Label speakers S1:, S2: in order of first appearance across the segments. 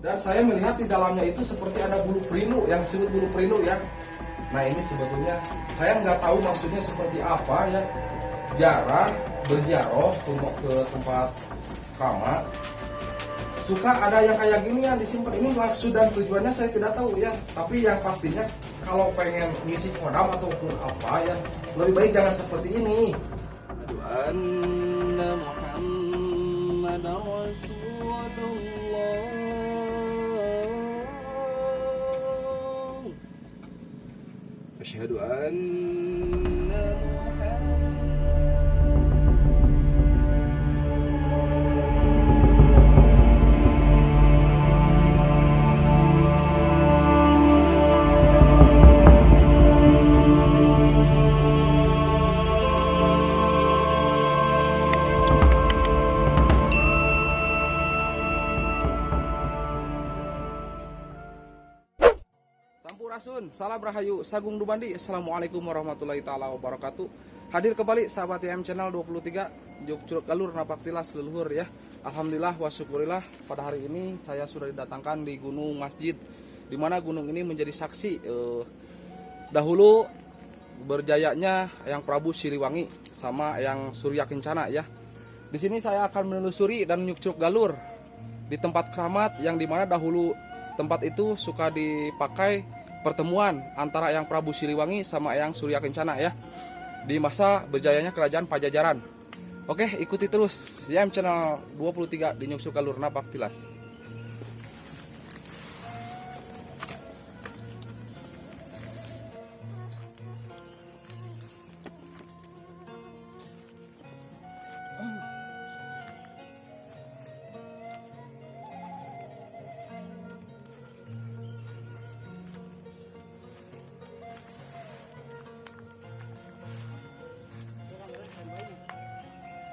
S1: Dan saya melihat di dalamnya itu seperti ada bulu perindu yang disebut bulu perindu ya. Nah ini sebetulnya saya nggak tahu maksudnya seperti apa ya. Jarang berziarah ke tempat keramat suka ada yang kayak gini yang disimpan. Ini maksud dan tujuannya saya tidak tahu ya, tapi yang pastinya kalau pengen ngisi kodam ataupun apa ya lebih baik jangan seperti ini.
S2: Asyhadu anna Muhammadar Rasulullah. Asyhadu anna Sampurasun, salam rahayu, sagung dubandi. Assalamualaikum warahmatullahi taala wabarakatuh. Hadir kembali sahabat YM Channel 23 Jogja Galur Napak Tilas leluhur ya. Alhamdulillah wa syukurillah pada hari ini saya sudah didatangkan di Gunung Masjid, di mana gunung ini menjadi saksi dahulu berjayanya Eyang Prabu Siliwangi sama Eyang Surya Kencana ya. Di sini saya akan menelusuri dan nyuk-cuk galur di tempat keramat yang dimana dahulu tempat itu suka dipakai pertemuan antara Eyang Prabu Siliwangi sama Eyang Surya Kencana ya di masa berjayanya kerajaan Pajajaran. Oke, ikuti terus YM Channel 23 di Nyuk Galur Napak Tilas.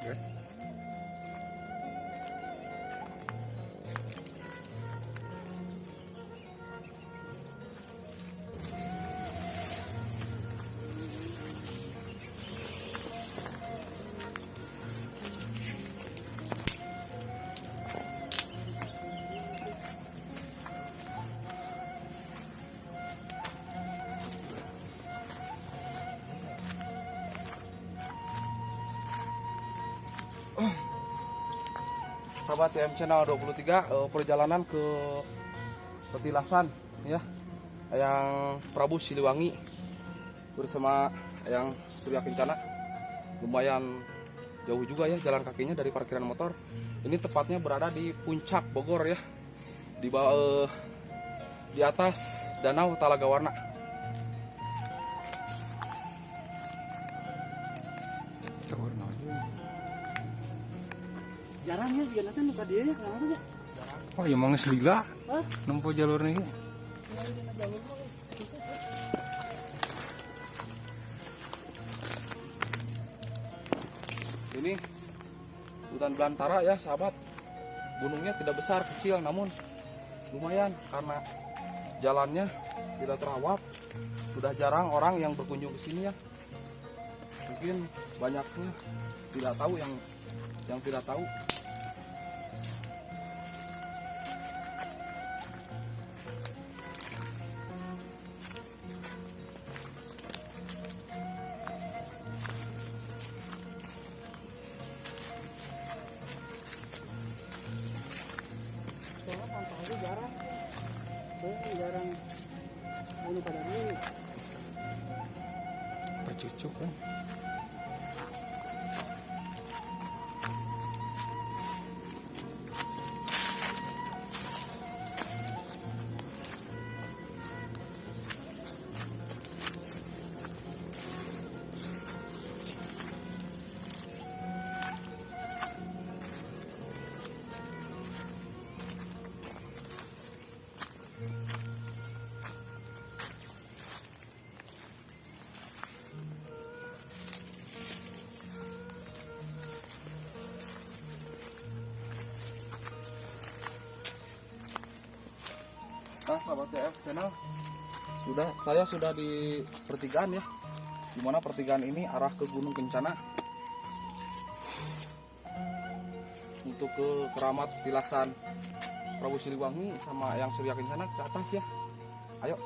S2: Yes. Sahabat YM Channel 23 perjalanan ke petilasan ya Eyang Prabu Siliwangi bersama Eyang Surya Kencana. Lumayan jauh juga ya jalan kakinya dari parkiran motor. Ini tepatnya berada di puncak Bogor ya, di bawah di atas Danau Talaga Warna.
S3: Jarangnya juga nanti muka dia ya kenapa ya?
S4: Oh ya mau ngeselila nempuh jalur nih.
S1: Ini hutan belantara ya sahabat. Gunungnya tidak besar kecil namun lumayan karena jalannya tidak terawat. Sudah jarang orang yang berkunjung ke sini ya. Mungkin banyaknya tidak tahu yang tidak tahu.
S3: Soalnya pantaunya jarang. Jarang bulu pada ini.
S4: Pacucuk kan.
S1: Nah sahabat TF channel, saya sudah di pertigaan ya, dimana pertigaan ini arah ke Gunung Kencana untuk ke keramat tilasan
S2: Prabu Siliwangi sama yang Surya Kencana ke atas ya. Ayo.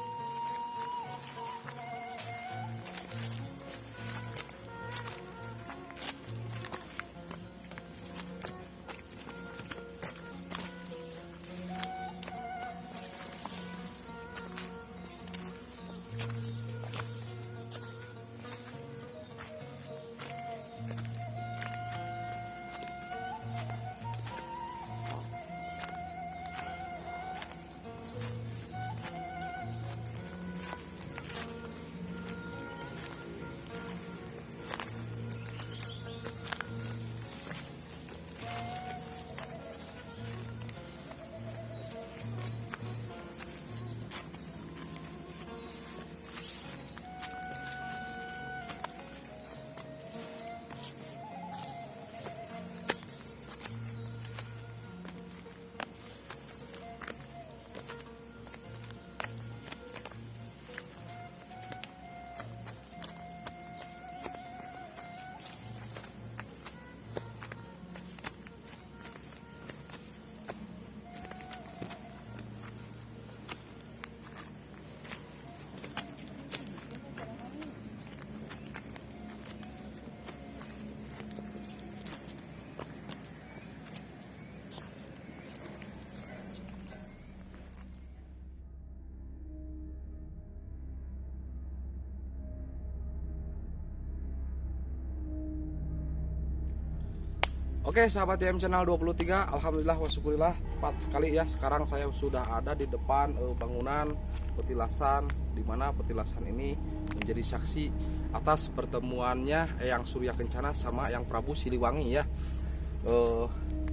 S2: Oke sahabat YM Channel 23, alhamdulillah wa syukurillah, tepat sekali ya. Sekarang saya sudah ada di depan bangunan petilasan, di mana petilasan ini menjadi saksi atas pertemuannya Eyang Surya Kencana sama Eyang Prabu Siliwangi ya.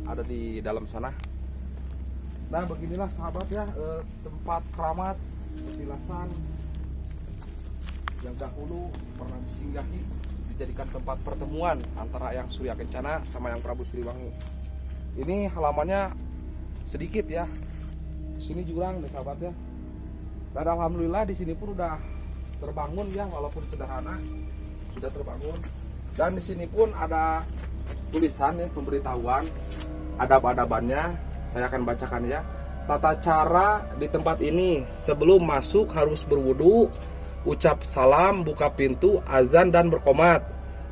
S2: Ada di dalam sana. Nah beginilah sahabat ya, tempat keramat petilasan yang dahulu pernah disinggahi, dijadikan tempat pertemuan antara Eyang Surya Kencana sama Eyang Prabu Siliwangi. Ini halamannya sedikit ya. Sini jurang deh sahabat ya. Dan alhamdulillah di sini pun udah terbangun ya, walaupun sederhana sudah terbangun. Dan di sini pun ada tulisan ya, pemberitahuan, adab-adabannya. Saya akan bacakan ya. Tata cara di tempat ini: sebelum masuk harus berwudu, ucap salam, buka pintu, azan dan berqomat,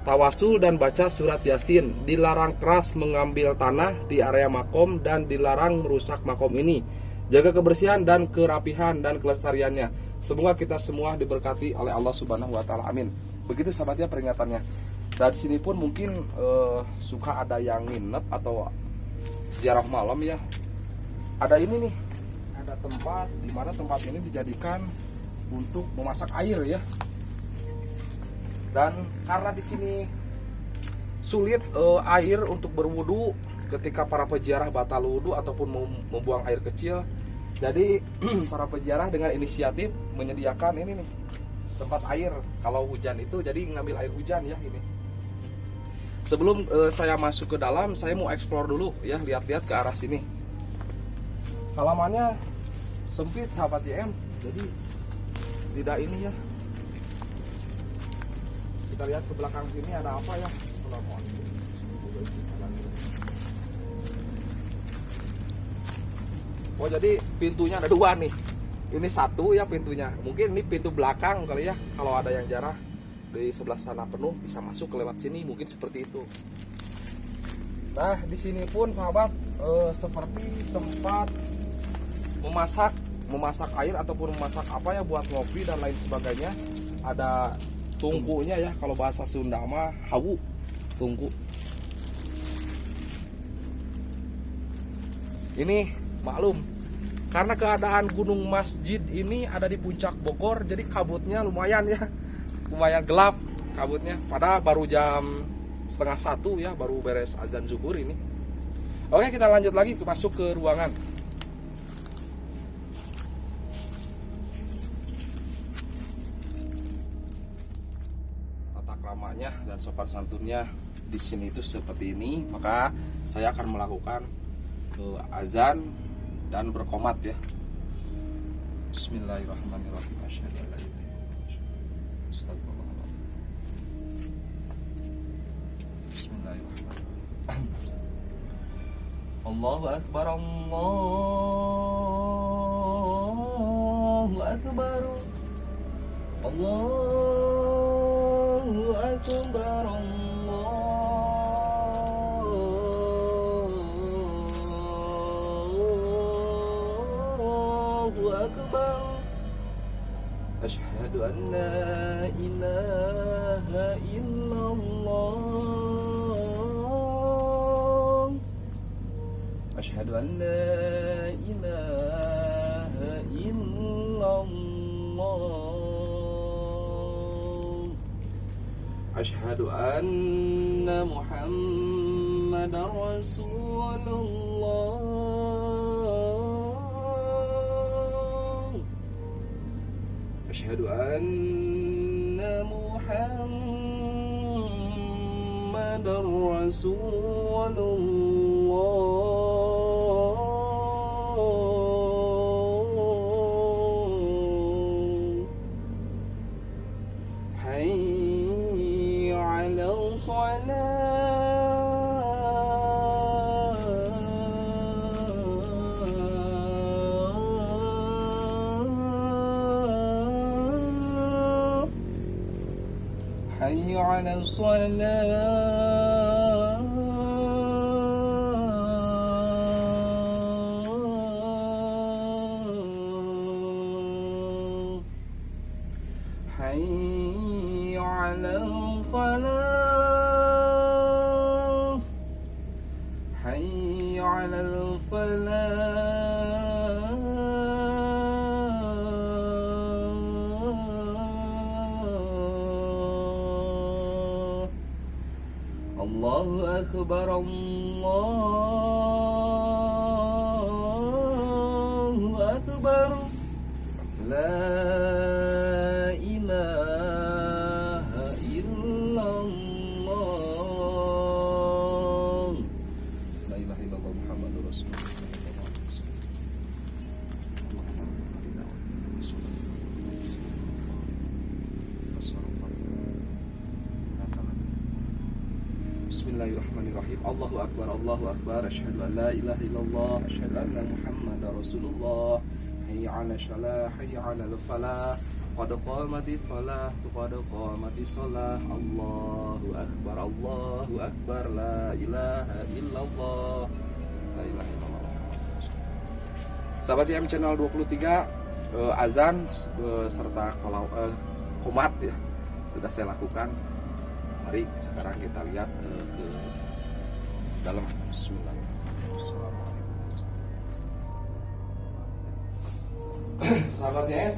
S2: tawasul dan baca surat Yasin. Dilarang keras mengambil tanah di area makom dan dilarang merusak makom ini. Jaga kebersihan dan kerapihan dan kelestariannya. Semoga kita semua diberkati oleh Allah Subhanahu wa taala. Amin. Begitu sahabatnya peringatannya. Dan sini pun mungkin suka ada yang nginep atau ziarah malam ya. Ada ini nih. Ada tempat di mana tempat ini dijadikan untuk memasak air ya. Dan karena di sini sulit air untuk berwudu ketika para peziarah batal wudu ataupun membuang air kecil, jadi para peziarah dengan inisiatif menyediakan ini nih tempat air kalau hujan itu, jadi ngambil air hujan ya ini. Sebelum saya masuk ke dalam, saya mau explore dulu ya, lihat-lihat ke arah sini. Halamannya sempit sahabat YM, jadi tidak ini ya. Kita lihat ke belakang sini ada apa ya. Assalamualaikum. Oh jadi pintunya ada dua nih. Ini satu ya pintunya. Mungkin ini pintu belakang kali ya. Kalau ada yang jarah di sebelah sana penuh, bisa masuk lewat sini, mungkin seperti itu. Nah di sini pun sahabat seperti tempat memasak air ataupun memasak apa ya, buat ngopi dan lain sebagainya. Ada tungkunya ya, kalau bahasa Sunda mah hawu, tungku. Ini maklum karena keadaan gunung masjid ini ada di puncak Bogor, jadi kabutnya lumayan ya, lumayan gelap kabutnya. Padahal baru jam 12:30 ya, baru beres azan zuhur ini. Oke kita lanjut lagi masuk ke ruangan. Ramanya dan sopan santunnya di sini itu seperti ini, maka saya akan melakukan azan dan berqomat ya. Bismillahirrahmanirrahim. Bismillahirrahmanirrahim. Allahu Akbar, Allahu Akbar, Allahu Akbar, Allahu Akbar. Asyhadu an la ilaha illallah. Asyhadu an la ilaha illallah. Asyhadu anna Muhammadar Rasulullah. Asyhadu anna Muhammadar Rasulullah. Hayya 'alal salah. Hayya 'alal salah. Hayya 'alal falah. Hayya 'alal falah. Allahu Akbar, Allahu Akbar. La ilaha illallah. La ilaha illallah Muhammadur Rasulullah. Bismillahirrahmanirrahim. Allahu Akbar, Allahu Akbar. Asyhadu an la ilaha illallah. Asyhadu anna Muhammadar Rasulullah. Hayya 'alal shalah, hayya 'alal falah. Qad qamatis shalah, qad qamatis shalah. Allahu Akbar, Allahu Akbar. La ilaha illallah. La ilaha illallah. Sahabat YM Channel 23, azan serta qomat ya sudah saya lakukan. Mari sekarang kita lihat ke dalam. Bismillahirrahmanirrahim. Sahabatnya,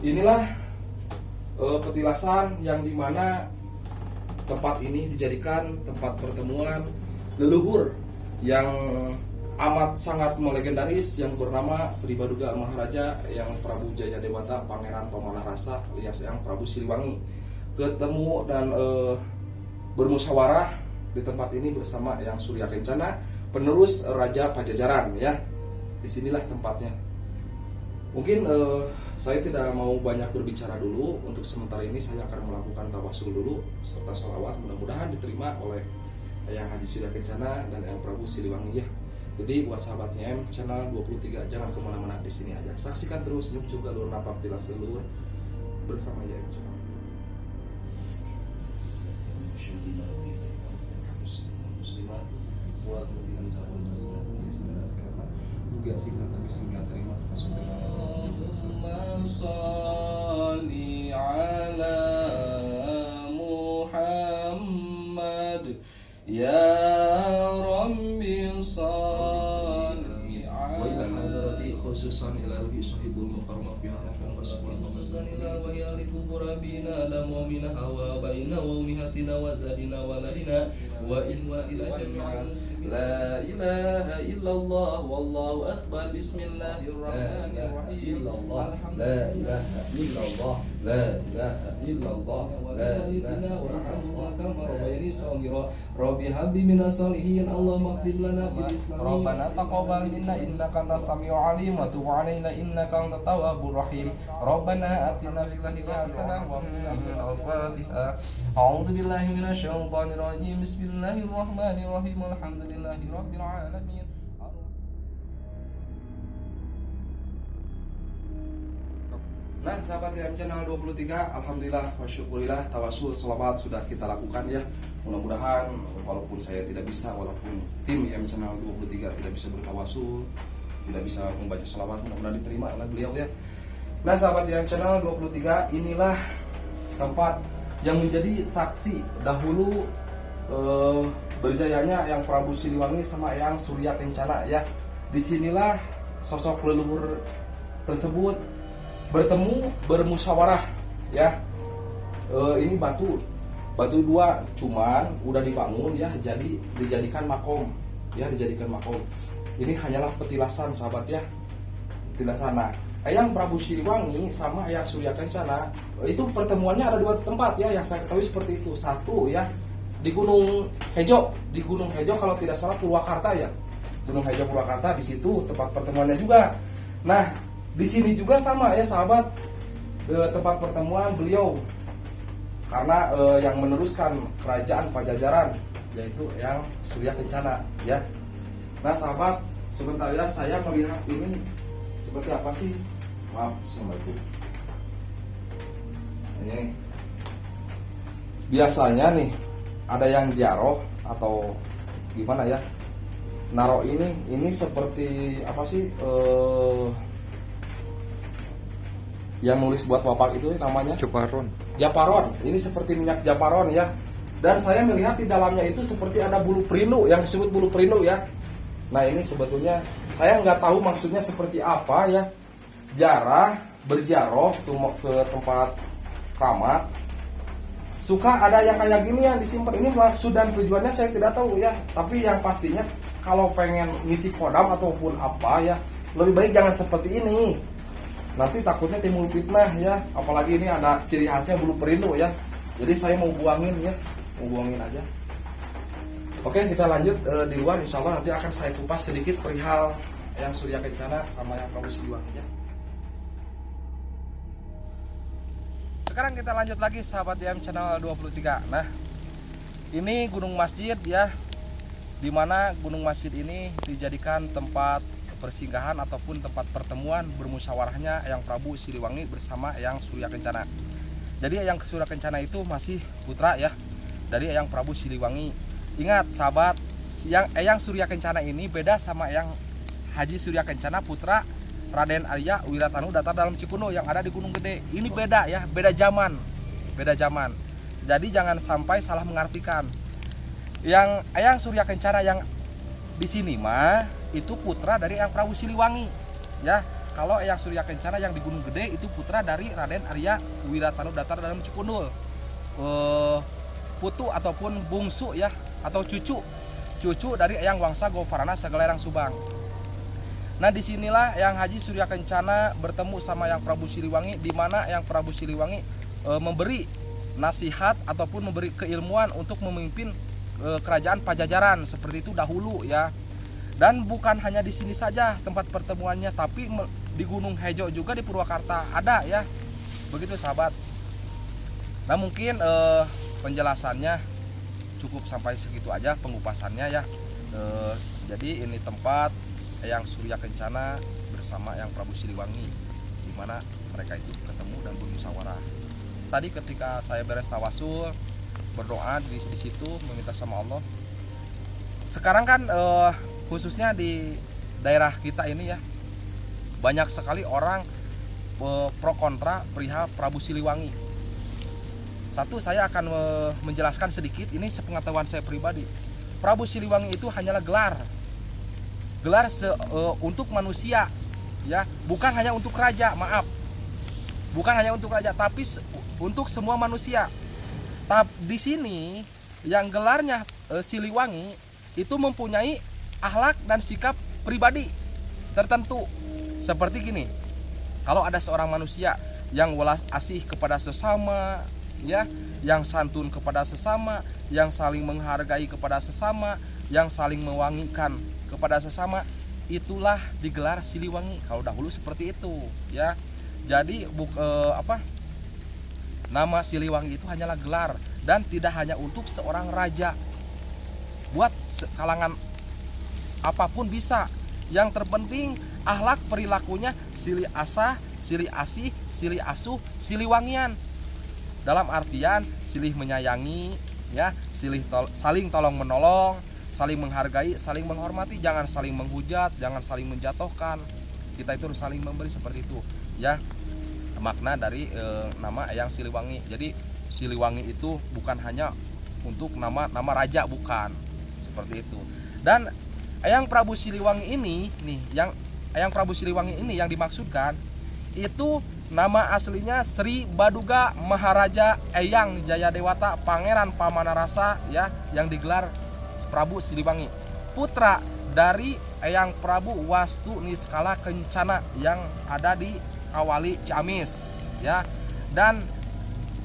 S2: inilah petilasan yang dimana tempat ini dijadikan tempat pertemuan leluhur yang amat sangat melegendaris yang bernama Sri Baduga Maharaja yang Prabu Jayadewata Pangeran Pamanah Rasa alias yang Prabu Siliwangi ketemu dan bermusyawarah di tempat ini bersama yang Surya Kencana, penerus Raja Pajajaran ya. Disinilah tempatnya. Mungkin saya tidak mau banyak berbicara dulu. Untuk sementara ini saya akan melakukan tawasul dulu serta sholawat. Mudah-mudahan diterima oleh yang Haji Surya Kencana dan yang Prabu Siliwangi ya. Jadi buat sahabatnya M Channel 23 jangan kemana-mana, di sini aja. Saksikan terus Nyuk Galur Napak Tilas Leluhur bersama ya M Channel. Juga singkat tapi singkat terima kasih. Sholli ala Muhammad ya Rabbi sholli ala hadrati khususan ila ruhi sahibul mukarramah fi harakan wassallallahu khususan ila wa yalifu rabbina la mu'mina wa baina wa mihatina wa zadina wa ladina wa inna ila jami'as la ilaha illallah wallahu akbar bismillahirrahmanirrahim la ilaha illallah la ilaha illallah la ilaha illallah kama bayni sagira rabbi habbi minas solihin allahumma akhdib lana bil islam rabbana taqabbal minna innaka antas samiul alim wa tub alaina innaka antat tawwabur rahim rabbana atina fil dunya hasanah wa fil akhirati hasanah a'udzu billahi minasy syaithanir rajim bismillahirrahmanirrahim alhamdulillahi rabbil alamin Nah, sahabat YM Channel 23, alhamdulillah wa syukurillah, tawasul sholawat sudah kita lakukan ya. Mudah-mudahan walaupun saya tidak bisa, walaupun tim YM Channel 23 tidak bisa bertawasul, tidak bisa membaca sholawat, mudah-mudahan diterima oleh beliau ya. Nah, sahabat YM Channel 23, inilah tempat yang menjadi saksi dahulu berjayanya yang Prabu Siliwangi sama yang Surya Kencana ya. Disinilah sosok leluhur tersebut bertemu, bermusyawarah ya. Ini batu dua, cuman udah dibangun ya, jadi dijadikan makom ya, dijadikan makom. Ini hanyalah petilasan sahabat ya, petilasan. Nah, Eyang Prabu Siliwangi sama Eyang Surya Kencana itu pertemuannya ada dua tempat ya, yang saya ketahui seperti itu. Satu ya di Gunung Hejo, kalau tidak salah Purwakarta ya, Gunung Hejo Purwakarta, di situ tempat pertemuannya juga. Nah, di sini juga sama ya sahabat, tempat pertemuan beliau, karena yang meneruskan kerajaan Pajajaran yaitu yang Surya Kencana ya. Nah sahabat, sebentar ya saya melihat ini seperti apa sih. Maaf, Assalamualaikum. Ini biasanya nih ada yang jaroh atau gimana ya, naro ini seperti apa sih, yang nulis buat wapak itu namanya Japaron. Ini seperti minyak Japaron ya. Dan saya melihat di dalamnya itu seperti ada bulu perinu, yang disebut bulu perinu ya. Nah ini sebetulnya saya nggak tahu maksudnya seperti apa ya. Jarah berjaroh ke tempat keramat, suka ada yang kayak gini yang disimpan. Ini maksud dan tujuannya saya tidak tahu ya. Tapi yang pastinya kalau pengen ngisi kodam ataupun apa ya, lebih baik jangan seperti ini. Nanti takutnya timbul fitnah ya, apalagi ini ada ciri khasnya bulu perinu ya. Jadi saya mau buangin ya, mau buangin aja. Oke, kita lanjut di luar. Insya Allah nanti akan saya kupas sedikit perihal yang Surya Kencana sama yang Prabu Siliwangi ya. Sekarang kita lanjut lagi sahabat YM Channel 23. Nah, ini gunung masjid ya, dimana gunung masjid ini dijadikan tempat persinggahan ataupun tempat pertemuan bermusyawarahnya yang Prabu Siliwangi bersama yang Surya Kencana. Jadi yang Surya Kencana itu masih putra ya dari yang Prabu Siliwangi. Ingat sahabat, yang Surya Kencana ini beda sama yang Haji Surya Kencana putra Raden Arya Wiratanu Datar dalam Cikunul yang ada di Gunung Gede. Ini beda ya, beda zaman. Jadi jangan sampai salah mengartikan. Yang Surya Kencana yang di sini mah itu putra dari yang Prabu Siliwangi ya. Kalau yang Surya Kencana yang di Gunung Gede itu putra dari Raden Arya Wiratanu Datar dalam Cikunul, putu ataupun bungsu ya, atau cucu dari yang Wangsa Govarana Segelerang Subang. Nah disinilah yang Haji Surya Kencana bertemu sama yang Prabu Siliwangi, di mana yang Prabu Siliwangi memberi nasihat ataupun memberi keilmuan untuk memimpin kerajaan Pajajaran seperti itu dahulu ya. Dan bukan hanya di sini saja tempat pertemuannya, tapi di Gunung Hejo juga di Purwakarta ada ya. Begitu sahabat. Nah mungkin penjelasannya cukup sampai segitu aja, pengupasannya ya. Jadi ini tempat yang Surya Kencana bersama yang Prabu Siliwangi, di mana mereka itu ketemu dan bermusyawarah. Tadi ketika saya beres tawasul, berdoa di situ meminta sama Allah. Sekarang kan khususnya di daerah kita ini ya, banyak sekali orang pro kontra perihal Prabu Siliwangi. Satu, saya akan menjelaskan sedikit, ini sepengetahuan saya pribadi. Prabu Siliwangi itu hanyalah gelar untuk manusia ya, bukan hanya untuk raja, maaf. Bukan hanya untuk raja, tapi untuk semua manusia. Di sini yang gelarnya Siliwangi itu mempunyai akhlak dan sikap pribadi tertentu. Seperti gini, kalau ada seorang manusia yang welas asih kepada sesama ya, yang santun kepada sesama, yang saling menghargai kepada sesama, yang saling mewangikan kepada sesama, itulah digelar Siliwangi. Kalau dahulu seperti itu ya. Jadi nama Siliwangi itu hanyalah gelar dan tidak hanya untuk seorang raja. Buat kalangan apapun bisa. Yang terpenting akhlak perilakunya silih asah,
S1: silih asih, silih asuh, silih wangian. Dalam artian silih menyayangi, ya, saling tolong menolong, saling menghargai, saling menghormati, jangan saling menghujat, jangan saling menjatuhkan. Kita itu harus saling memberi seperti itu, ya. Makna dari nama Eyang Siliwangi. Jadi Siliwangi itu bukan hanya untuk nama raja, bukan. Seperti itu. Dan Eyang Prabu Siliwangi ini nih, Eyang Prabu Siliwangi ini yang dimaksudkan itu nama aslinya Sri Baduga Maharaja Eyang Jayadewata Pangeran Pamanarasa, ya, yang digelar Prabu Siliwangi, putra dari Eyang Prabu Wastu Niskala Kencana yang ada di Kawali Ciamis, ya. Dan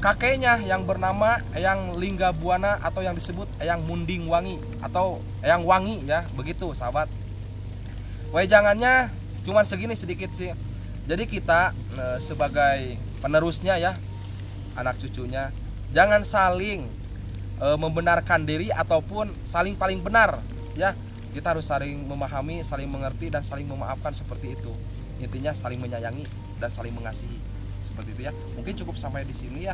S1: kakeknya yang bernama Eyang Linggabuana atau yang disebut Eyang Munding Wangi atau Eyang Wangi, ya, begitu sahabat. Wejangannya cuman segini sedikit sih. Jadi kita sebagai penerusnya, ya, anak cucunya, jangan saling membenarkan diri ataupun saling paling benar, ya. Kita harus saling memahami, saling mengerti, dan saling memaafkan, seperti itu. Intinya saling menyayangi dan saling mengasihi, seperti itu, ya. Mungkin cukup sampai di sini, ya.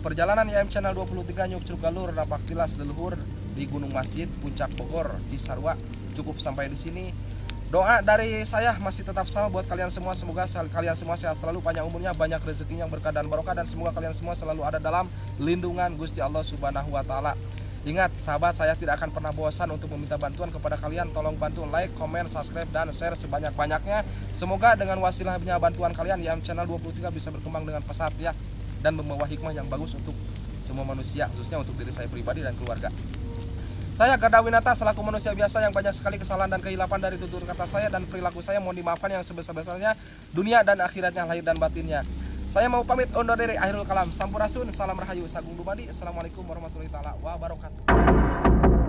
S1: Perjalanan YM Channel 23 Nyuk Curug Galur Napak Tilas leluhur di Gunung Masjid Puncak Bogor Cisarua cukup sampai di sini. Doa dari saya masih tetap sama buat kalian semua. Semoga kalian semua sehat selalu, panjang umurnya, banyak rezekinya, berkah dan barokah, dan semoga kalian semua selalu ada dalam lindungan Gusti Allah Subhanahu wa taala. Ingat sahabat, saya tidak akan pernah bosan untuk meminta bantuan kepada kalian. Tolong bantu like, komen, subscribe, dan share sebanyak-banyaknya. Semoga dengan wasilahnya bantuan kalian YM Channel 23 bisa berkembang dengan pesat, ya, dan membawa hikmah yang bagus untuk semua manusia, khususnya untuk diri saya pribadi dan keluarga. Saya Garda Winata selaku manusia biasa yang banyak sekali kesalahan dan kehilapan dari tutur kata saya dan perilaku saya, mohon dimaafkan yang sebesar-besarnya dunia dan akhiratnya, lahir dan batinnya. Saya mau pamit undur diri, akhirul kalam. Sampurasun, salam rahayu, sagung dumadi. Assalamualaikum warahmatullahi wabarakatuh.